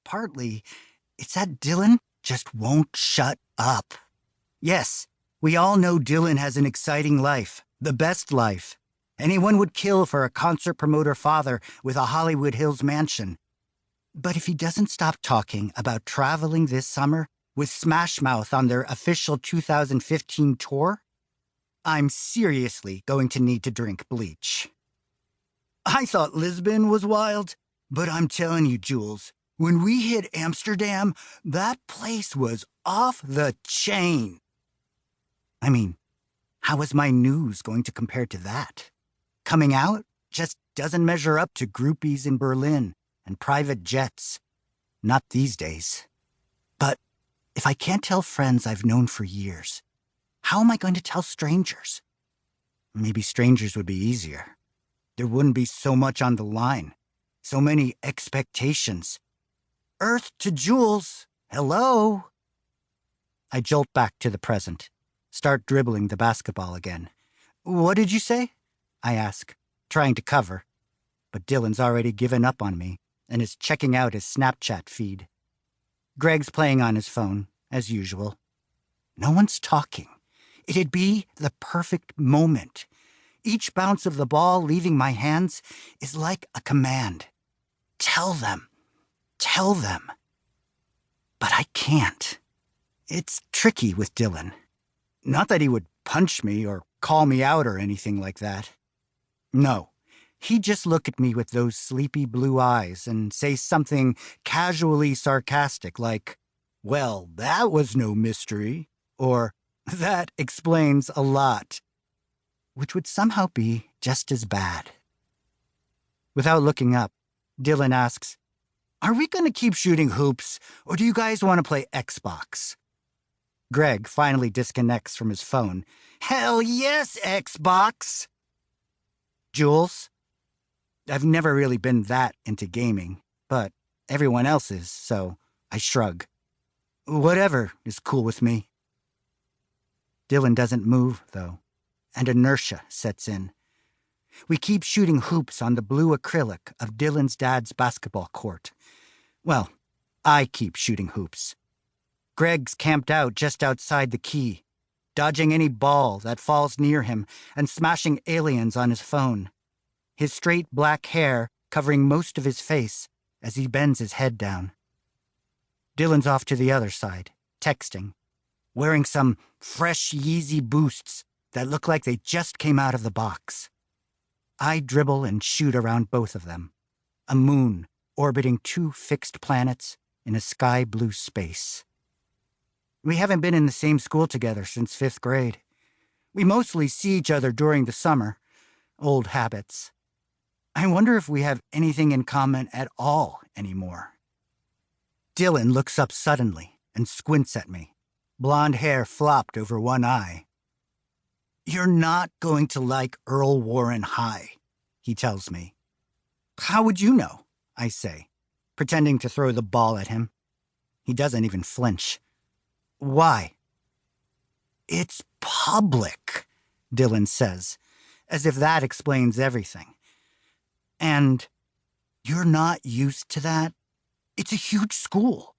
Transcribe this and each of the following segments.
partly, it's that Dylan just won't shut up. Yes, we all know Dylan has an exciting life, the best life. Anyone would kill for a concert promoter father with a Hollywood Hills mansion. But if he doesn't stop talking about traveling this summer with Smash Mouth on their official 2015 tour, I'm seriously going to need to drink bleach. I thought Lisbon was wild, but I'm telling you, Jules, when we hit Amsterdam, that place was off the chain. I mean, how is my news going to compare to that? Coming out just doesn't measure up to groupies in Berlin and private jets. Not these days. But if I can't tell friends I've known for years, how am I going to tell strangers? Maybe strangers would be easier. There wouldn't be so much on the line. So many expectations. Earth to Jules, hello? I jolt back to the present, start dribbling the basketball again. What did you say? I ask, trying to cover. But Dylan's already given up on me and is checking out his Snapchat feed. Greg's playing on his phone, as usual. No one's talking. It'd be the perfect moment. Each bounce of the ball leaving my hands is like a command. Tell them. Tell them. But I can't. It's tricky with Dylan. Not that he would punch me or call me out or anything like that. No. He'd just look at me with those sleepy blue eyes and say something casually sarcastic like, "Well, that was no mystery," or "That explains a lot," which would somehow be just as bad. Without looking up, Dylan asks, "Are we going to keep shooting hoops, or do you guys want to play Xbox?" Greg finally disconnects from his phone. "Hell yes, Xbox!" Jules? I've never really been that into gaming, but everyone else is, so I shrug. Whatever is cool with me. Dylan doesn't move, though, and inertia sets in. We keep shooting hoops on the blue acrylic of Dylan's dad's basketball court. Well, I keep shooting hoops. Greg's camped out just outside the key, dodging any ball that falls near him and smashing aliens on his phone. His straight black hair covering most of his face as he bends his head down. Dylan's off to the other side, texting, wearing some fresh Yeezy boosts that look like they just came out of the box. I dribble and shoot around both of them, a moon orbiting two fixed planets in a sky blue space. We haven't been in the same school together since 5th grade. We mostly see each other during the summer. Old habits. I wonder if we have anything in common at all anymore. Dylan looks up suddenly and squints at me, blonde hair flopped over one eye. "You're not going to like Earl Warren High," he tells me. "How would you know?" I say, pretending to throw the ball at him. He doesn't even flinch. "Why?" "It's public," Dylan says, as if that explains everything. "And you're not used to that? It's a huge school.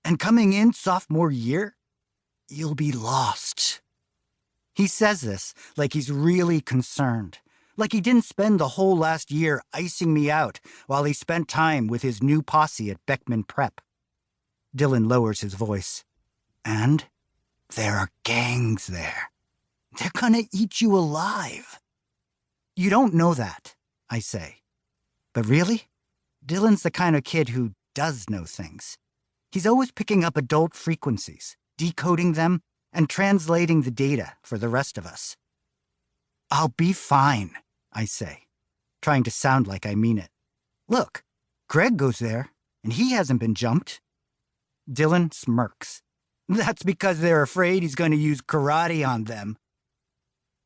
And coming in sophomore year, you'll be lost." He says this like he's really concerned, like he didn't spend the whole last year icing me out while he spent time with his new posse at Beckman Prep. Dylan lowers his voice. "And there are gangs there. They're gonna eat you alive." "You don't know that," I say. But really, Dylan's the kind of kid who does know things. He's always picking up adult frequencies, decoding them, and translating the data for the rest of us. "I'll be fine," I say, trying to sound like I mean it. "Look, Greg goes there, and he hasn't been jumped." Dylan smirks. "That's because they're afraid he's going to use karate on them."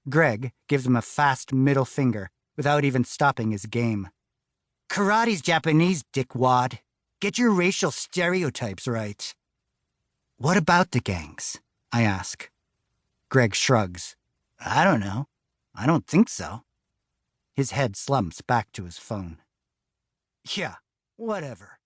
Greg gives him a fast middle finger without even stopping his game. "Karate's Japanese, dickwad. Get your racial stereotypes right." "What about the gangs?" I ask. Greg shrugs. "I don't know. I don't think so." His head slumps back to his phone. "Yeah, whatever."